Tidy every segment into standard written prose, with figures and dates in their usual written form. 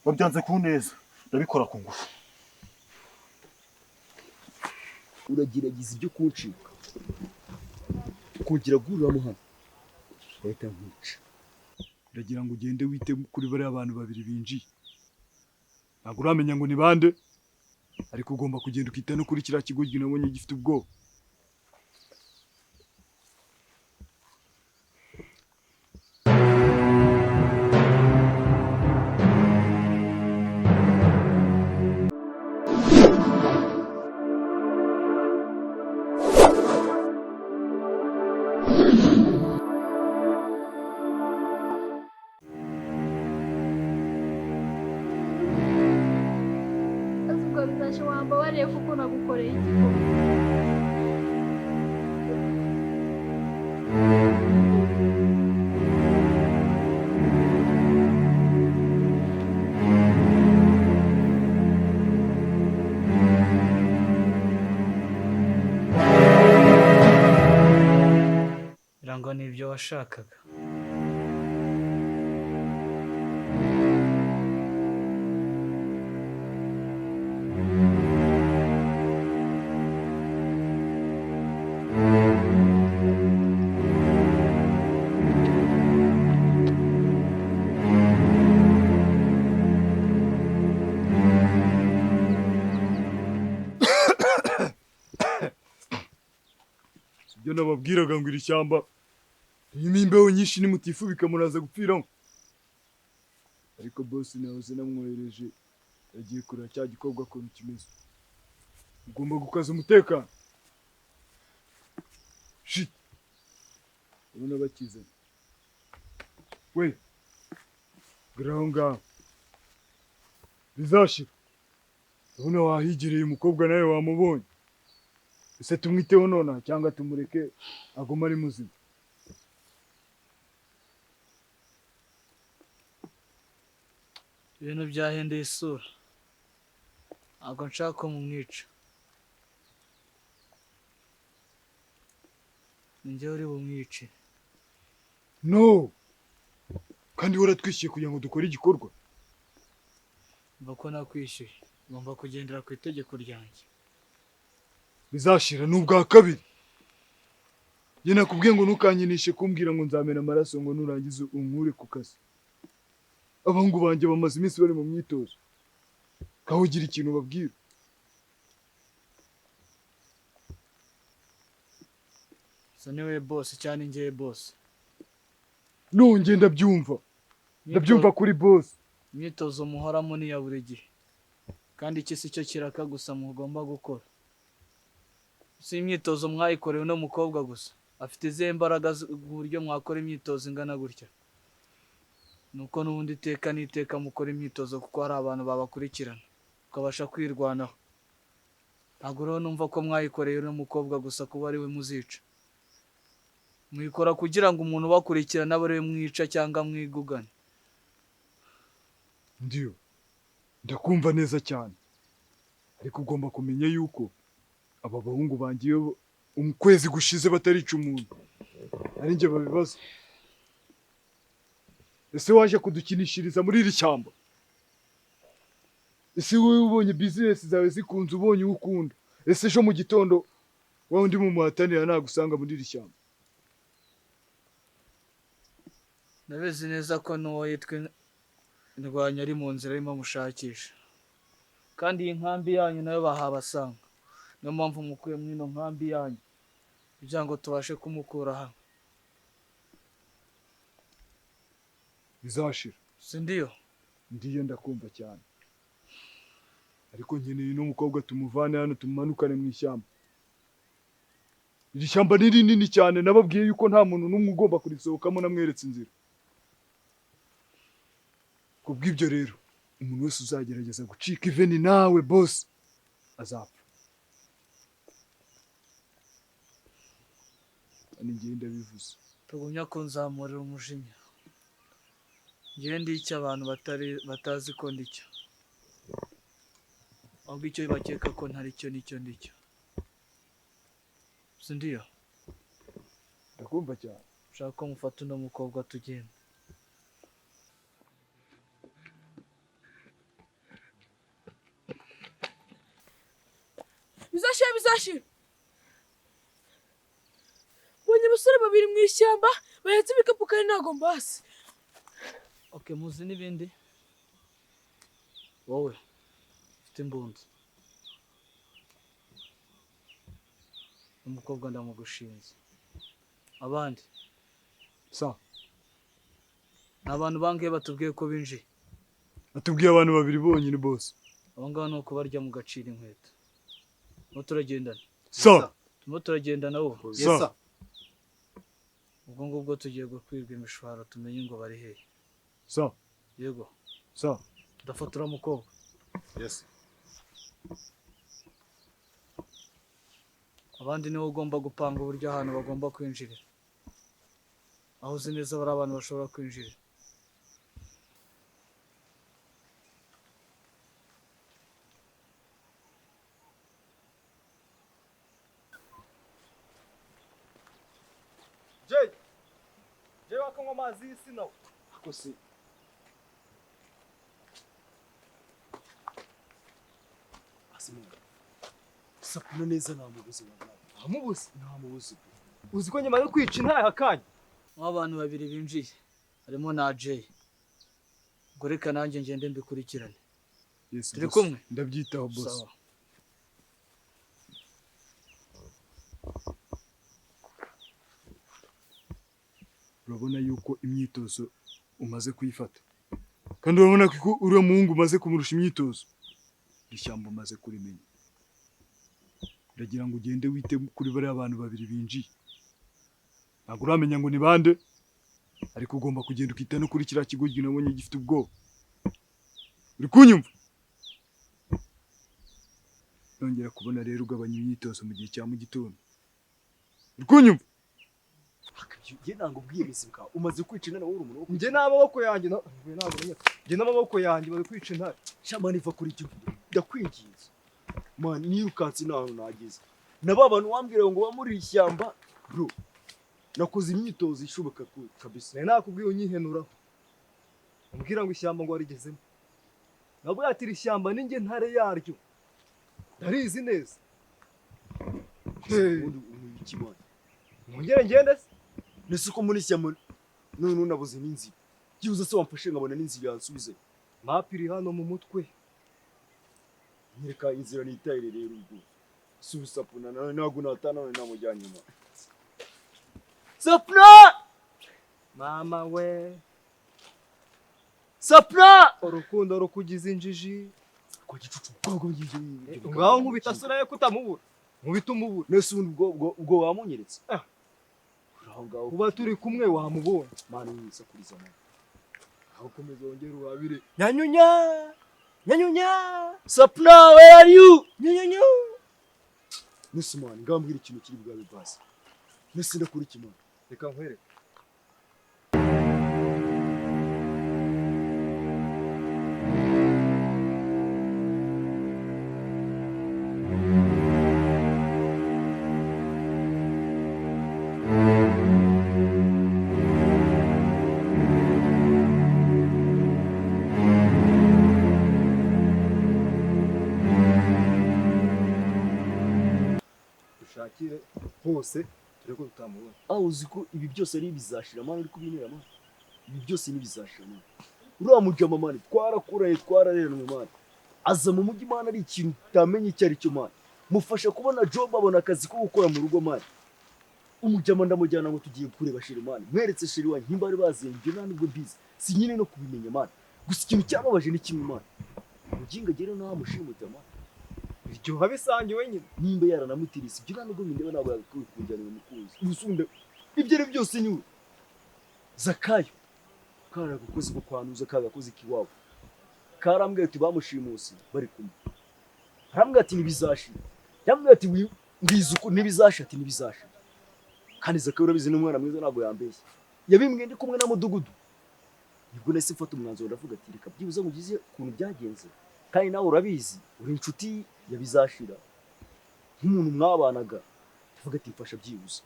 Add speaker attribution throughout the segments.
Speaker 1: babyanze kuneza ndabikora ku ngufu.
Speaker 2: Urageragiza ibyo kuncika kugira guramo hano leta nkwica.
Speaker 1: Ndagira ngo ugende wite kuri bari abantu babiri binjiye. Ntabwo uramenya ngo ni bande, ariko ugomba kugenda ukita no kuri kiriya kigoryi nabonye gifite ubwoba.
Speaker 3: Wamba wariye kuko nagukoreye igikorwa.
Speaker 4: Birangwa n'ibyo washakaga.
Speaker 1: Ibyo nababwiraga ngo iri shyamba ririmo imbeho nyinshi nimutifubika muraza gupfiramo. Ariko boss nahoze namwohereje yagiye kureba cya gikobwa ukuntu kimeze. Ugomba gukaza umutekano. Shit. Ubona bakizanye. We. Graho ngaho. Bizashira. Ubona wahigereye umukobwa nawe wamubonye. Ese tumwiteho nona cyangwa tumureke aguma ari muzima?
Speaker 4: Ibintu byahendeye isura. Ntabwo nshaka ko mumwica. Ninjye uri bumwice.
Speaker 1: No. Kandi waratwishyuye kugira ngo dukore igikorwa.
Speaker 4: Mva ko nakwishyuye. Ngomba kugendera ku itegeko ryanjye.
Speaker 1: Bizashira n'ubwa kabiri. Ye nakubwiye ngo ntukanyinishe kumbwira ngo nzamena amaraso ngo nurangize unkure ku kazi. Abahungu banjye bamaze iminsi bari mu myitozo. Kaho ugira ikintu babwira.
Speaker 4: So niwe boss cyane njye boss.
Speaker 1: No ngenda byumva. Ndabyumva kuri boss.
Speaker 4: Imyitozo muhoramo ni ya buri gihe. Kandi iki si cyo kiraka gusa mugomba gukora. Si imyitozo mwayikorewe no mukobwa gusa. Afite izihe mbaraga ku buryo mwakora imyitozo ingana gutya. Nuko n'ubundi iteka n'iteka mukora imyitozo kuko hari abantu babakurikirana. Ukabasha kwirwanaho. Ntabwo rero numva ko mwayikorewe no mukobwa gusa kuba ari we muzica. Mwikora kugira ngo umuntu ubakurikirana abe ari we mwica cyangwa mwigugane.
Speaker 1: Ndiyo. Ndakumva neza cyane. Ariko ugomba kumenya yuko aba bahungu bangiye ukwezi gushize batarica umuntu. Ari nje babibaza. Ese waje kudukinishiriza muri iri shyamba? Ese wowe ubonye business zawe zikunze ubonye ukunda? Ese ejo mu gitondo wawe ndi mu muhatanira nagusanga muri iri shyamba?
Speaker 4: Ndabizi neza ko n'uwo yitwa Ndwanya ari mu nzira arimo mushakisha. Kandi iyi nkambi yanyu nayo bahabasanga. Niyo mpamvu mukuye mu ino nkambi yanyu kugira ngo tubashe kumukura hano.
Speaker 1: Bizashira.
Speaker 4: Si ndiyo?
Speaker 1: Ndiyo ndakumva cyane. Ariko nkeneye n'umukobwa tumuvane hano tumanukane mu ishyamba. Iri shyamba ni rinini cyane nababwiye yuko nta muntu n'umwe ugomba kurisohokamo namweretse inzira. Kubw'ibyo rero umuntu wese uzagerageza gucika iveni nawe boss azapfa. Ani ngenda bivuze.
Speaker 4: Tugumya kunzamurira umujinya. Ngiye ndi icyo abantu batazi ko ndicyo. Ahubwo icyo bakeka ko ntari cyo nicyo ndicyo. Si ndiyo?
Speaker 1: Ndakumva cyane.
Speaker 4: Ushaka ko mufata uno mukobwa tugenda.
Speaker 5: bizashira. Bonye abasore babiri mu ishyamba bahetse ibikapu kandi ntago mbasi.
Speaker 4: Okay, muzi n'ibindi? Wowe ufite imbunda. Umukobwa ndamugushinze. Abandi
Speaker 1: Sa.
Speaker 4: ni abantu bangahe batubwiye ko binjiye?
Speaker 1: Atubwiye abantu babiri bonyine boss.
Speaker 4: Abo ngabo ni uko barya mu gaciro inkweto. Turimo turagendana.
Speaker 1: Sa.
Speaker 4: Turimo turagendana wowe.
Speaker 1: Yes sir.
Speaker 4: Ubwo ngubwo tugiye gukwirwa imishwaro tumenye ngo bari hehe.
Speaker 1: Sa.
Speaker 4: Yego.
Speaker 1: Sa.
Speaker 4: Ndafatura mukobwa.
Speaker 1: Yes.
Speaker 4: Abandi niwe ugomba gupanga uburyo ahantu bagomba kwinjirira. Aho uzi neza bari abantu bashobora kwinjirira.
Speaker 6: Jay wakanywa amazi y'isi nawe.
Speaker 2: Ako se Asimara. Sapuna neza nta mubuzi wabaye.
Speaker 6: Amubuze.
Speaker 2: Nta mubuzi.
Speaker 6: Uzi ko nyuma yo kwica intaya akanya.
Speaker 4: Aho abantu babiri binjiye harimo na Jay. Ngo reka nanjye ngende mbikurikirane.
Speaker 1: Yes.
Speaker 4: Turi
Speaker 1: boss.
Speaker 4: kumwe?
Speaker 1: Ndabyitaho boss.
Speaker 4: Sawa.
Speaker 1: Urabona yuko imyitozo umaze kuyifata. Kandi urabona ko uriya muhungu umaze kumurusha imyitozo. Ishyamba umaze kurimenya. Ndagira ngo ugende wite kuri bari abantu babiri binjiye. Ntabwo uramenya ngo ni bande, ariko ugomba kugenda ukita no kuri kiriya kigo nabonye gifite ubwoba. Uri kunyumva? Nongera kubona rero ugabanya imyitozo mu gihe cya mu gitondo. Uri kunyumva?
Speaker 2: Ye nango bwiyemeze bwa umaze kwica inana wowe umuntu.
Speaker 6: Nje n'amaboko yanjye ntabwo nenya. Nje n'amaboko yanjye bari kwica intaya.
Speaker 2: Shamani va kuri cyo. Ndakwinginze. Man nirukanse naho nageze. Naba abantu wambwira ngo bamuri ishyamba bro. Nakoze imyitozo ishoboka kabisa.
Speaker 6: Nari nakubwiye unyihenuraho. Umbwira ngo ishyamba ngo warigezemo. Nabwo yatira ishyamba ninjye ntare yaryo. Ndarizi neza.
Speaker 2: Undi ikimana.
Speaker 6: Mwongere ngende se.
Speaker 2: Nese ko muri ishyamba none nabuze n'inzi. Giuze se wamfashe ngabona n'inzi yansubize.
Speaker 6: Mapiri hano mu mutwe.
Speaker 2: Nyereka inzira nitayire rero ubwo. Subi sapuna nago natana none namujyanye nyuma. Sapna!
Speaker 6: Mama we.
Speaker 2: Sapna!
Speaker 6: Urukundo rukugize injiji.
Speaker 2: Ko gicucu bwogo ngije.
Speaker 6: Ngaho nkubita sura ye kutamubura. Nkubita umubura.
Speaker 2: Nese ubwo wamunyeretse. Ngaho
Speaker 6: Kuba turi kumwe wamubonye.
Speaker 2: mani yisakuriza mani.
Speaker 6: Aho komeza wongera urabire.
Speaker 2: Nyanyunya! Nyanyunya! Sapna, where are you? Nyanyunya! Nese mani ngambwira ikintu kiri bwawe basi. Nese ndakuri kimana.
Speaker 6: Reka nkwereke. Dushakire hose tureko tutamubona.
Speaker 2: Uzi ko ibi byose ari bizashira mani uri kubinera mani. Ibi byose ni bizashira mani. Uriya mujama mani twarakuranye twarareranwe mani. Aza mu mujyi mani ari ikintu utamenye icyo ari cyo mani. Mufasha kubona job abona akazi ko gukora mu rugo mani. Umujama ndamujyana ngo tugiye kureba shiri mani. Mweretse shiri wa ntimbari bazenje nubwo mbizi. Si nyine no kubimenya mani. Gusa ikintu cyababaje ni kimwe mani. Mujinga gere no amushimuta mani.
Speaker 6: Biryoha bisangiwe nyine.
Speaker 2: Nimba yaranamutirise ibyo nubwo bindeba ntabwo yakujyanira umukuzi. Ubusunda ibyo ari byose ni Zakayo. Kara gukoze ko kwanuza kagakoze kiwabo. Karambwiye ati bamushimuse bari kumwe. Arambwiye ati nibizashira. Yambwiye ati ngize uko nibizashira ati nibizashira. Kandi Zakayo urabizi n'umwana mwiza ntabwo yambeshye. Yabimbwiye ndi kumwe na mudugudu. Nibwo nese mfata umwanzuro ndavuga ati reka byibuze mugize ukuntu byagenze. Kandi nawe urabizi uri inshuti yabizashira. Nk'umuntu mwabanaga tuvuga ati mfasha byibuze.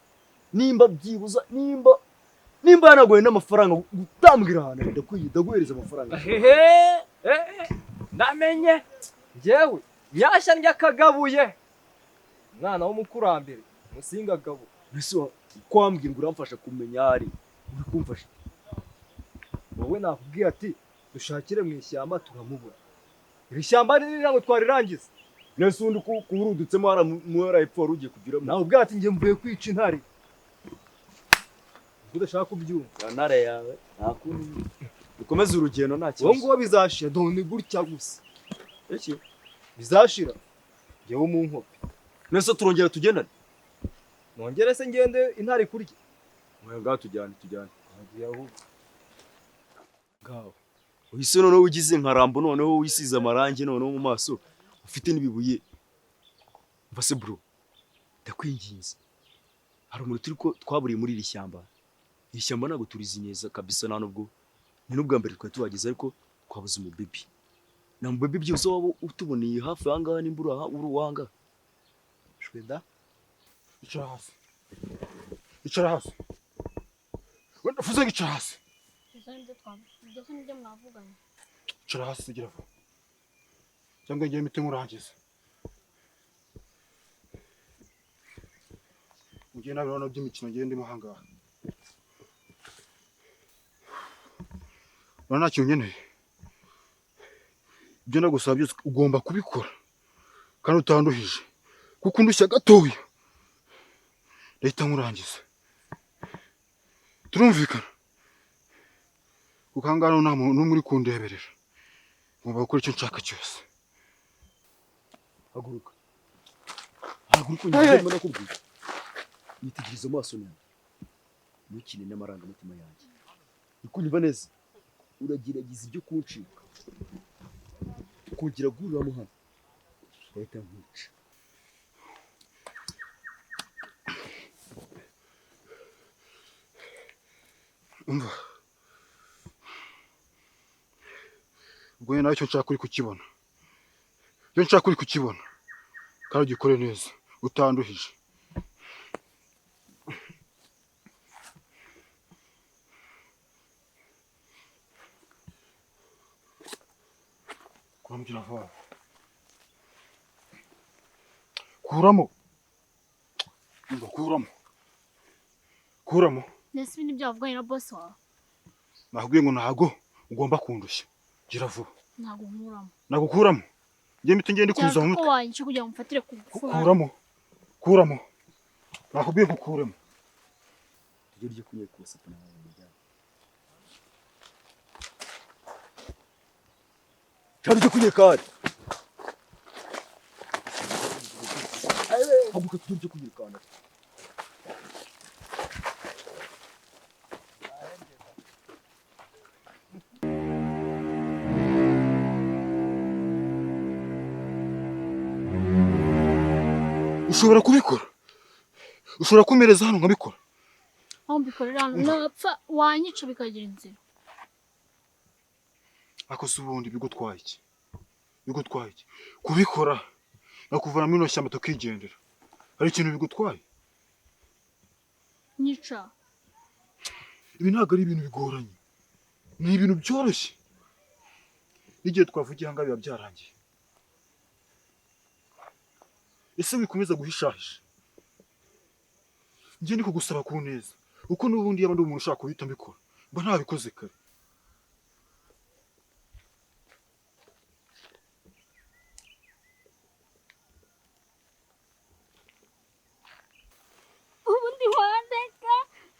Speaker 2: Nimba byibuza nimba yanagoye n'amafaranga gutambwira ahantu ndaguhereza amafaranga.
Speaker 6: Namenye. Njyewe nyashya ndya kagabuye. umwana w'umukurambere Musingagabo.
Speaker 2: mbese kwambwira ngo uramfasha kumenya aho ari uri kumfasha.
Speaker 6: Wowe nakubwiye ati dushakire mu ishyamba turamubura. Iri shyamba rinini ntabwo twarirangiza.
Speaker 2: Nese undi kurudutsemo hara hepfo wari ugiye kugiramo.
Speaker 6: Nawe ubwawe ati njye mvuye kwica intare. Udashaka kubyumva.
Speaker 2: Ya ntare yawe nta kundi. Ukomeze urugendo nta
Speaker 6: Wowe
Speaker 2: kibazo.
Speaker 6: ngo bizashira done gutya gusa.
Speaker 2: Iki?
Speaker 6: Bizashira. Yewe mu nkope.
Speaker 2: Nese turongera tugendane.
Speaker 6: Nongere se ngende intare kurya.
Speaker 2: Mwe ngaho tujyane.
Speaker 6: Agiye ahubwo.
Speaker 2: Ngaho. Uhise noneho ugize nka Rambo noneho wisize amarangi noneho mu maso. Ufite n'ibibuye. Mvase bro. Ndakwinginze. Hari umuntu turi ko twaburiye muri iri shyamba. Iri shyamba ntabwo turizi neza kabisa nta nubwo. Ni n'ubwa mbere twari tuhageze ariko twabuze umubibi. Na mubibi byose waba utuboneye hafi ahangaha n'imbura uruwanga. Shweda.
Speaker 1: Icara hasi. Icara hasi. Wenda fuze icara hasi.
Speaker 3: Ibyo nibyo mwavuganye.
Speaker 1: Icara hasi gira vuba. Cyangwa ngiye mite murangiza. Ngiye nabirona by'imikino ngiye ndimo hangaha. Bana cyo nkeneye. Ibyo nagusaba byose ugomba kubikora. Kandi utanduhije. Kuko ndushya gatoya. Leta murangiza. Turumvikana. Ukangana nta muntu muri kundeberera. Ngomba gukora icyo nshaka cyose.
Speaker 2: Haguruka. Ngenda nakubwiye. Nitigiriza amaso yanjye. Ntukine n'amarangamutima yanjye. Ukunyumva neza. Uragiragiza ibyo kuncika. Kugira guriramo hano. Leta nkuca.
Speaker 1: Umva. Ubwo nawe icyo nshaka uri kukibona. Icyo nshaka uri kukibona. Kandi ugikore neza. Utanduhije. Kuramo vuba. Kuramo. Kuramo.
Speaker 3: Nese ibindi byavuganye na boss wawe.
Speaker 1: Nakubwiye ngo ntago ugomba kundushya. Gira vuba.
Speaker 3: Ntago nkuramo.
Speaker 1: Nagukuramo. Ngiye mite ngende kuza mu mutwe.
Speaker 3: Wanyishe kugira ngo mfatire ku gufu.
Speaker 1: Kuramo. Nakubwiye gukuramo.
Speaker 2: Tujye ryo kunye kose pana mu mujyana. Cyari cyo kunye kare. Haguruka tujye ryo kunye kare.
Speaker 1: Ushobora kubikora. Ushobora kumereza hano nkabikora.
Speaker 3: Aho mbikorera napfa wanyica bikagira inzira.
Speaker 1: Ako subundi bigutwaye iki? Kubikora. Nakuvana muri no shyamba tukigendera. Hari ikintu bigutwaye?
Speaker 3: Nyica.
Speaker 1: Ibi ntabwo ari ibintu bigoranye. Ni ibintu byoroshye. Igihe twavugiye hanga biba byarangiye. Ese wikomeza guhishahisha. Ngiye ndiko gusaba ku neza. Uko n'ubundi yaba ndi umuntu ushaka kubita mbikora. Mba ntabikoze kare.
Speaker 3: Ubundi wandeka.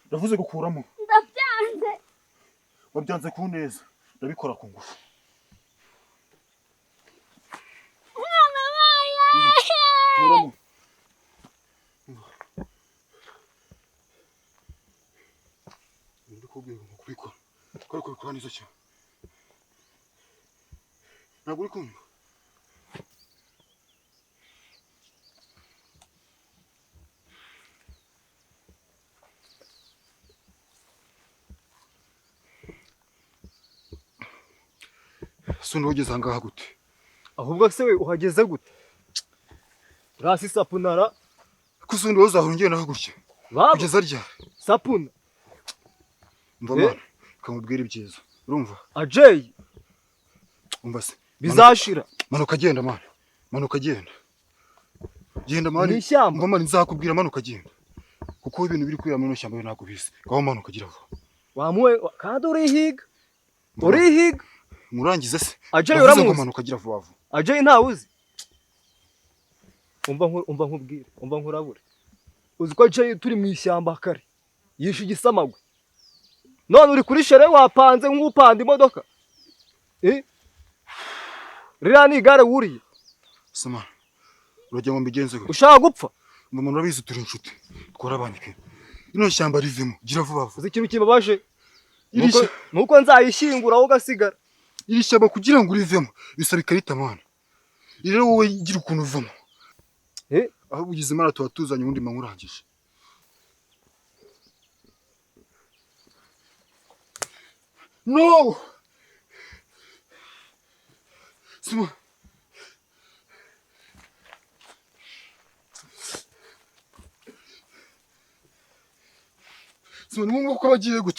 Speaker 1: Ndavuze gukuramo.
Speaker 3: Ndabyanze.
Speaker 1: Wabyanze ku neza. Ndabikora ku ngufu.
Speaker 3: Mwana waye.
Speaker 1: Kuramo. Ndikubwiye ngo kubikora. Kubikora neza cyane. Ntabwo uri kumva. Sundi wageze ahangaha gute?
Speaker 6: Ahubwo se we uhageze gute? Rasi sapunara.
Speaker 1: Kusundi wazahura ngiye naho gutya. Kugeza rya.
Speaker 6: Sapuna.
Speaker 1: Mva mwana. Kamubwira ibyiza. Urumva?
Speaker 6: Ajay.
Speaker 1: Umva se.
Speaker 6: Bizashira.
Speaker 1: Manuka agenda mwana. Manuka agenda. genda
Speaker 6: Ni
Speaker 1: mani
Speaker 6: ishyamba.
Speaker 1: mva mani nzakubwira manuka genda kuko ibintu biri kwira muri shyamba ntabwo bizi gaho manuka gira vuba
Speaker 6: Wamuwe kandi urihiga. Urihiga.
Speaker 1: murangize se
Speaker 6: Ajay
Speaker 1: Ndavuze ngo
Speaker 6: uramuzi.
Speaker 1: manuka gira vuba vuba
Speaker 6: Ajay ntawuzi. Umva nkubwire, umva nkurabure. Uzi ko Ajay turi mu ishyamba kare. Yishe igisamagwe. None uri kuri shere wapanze nk'upanda imodoka. Ririya ni igare wuriye.
Speaker 1: sema urajya ngo mbigenze gute
Speaker 6: Ushaka gupfa.
Speaker 1: umuntu urabizi turi inshuti twarabandike ino shyamba rivemo gira vuba vuba
Speaker 6: Uzi ikintu kibabaje?
Speaker 1: iri shy-
Speaker 6: Nuko nzayishyingura aho gasigara.
Speaker 1: iri shyamba kugira ngo urivemo bisaba ikarita mana rero wowe gira ukuntu uvamo aho ugize imana tuba tuzanye ubundi mankurangije no sema sema ni ngombwa ko bagiye gute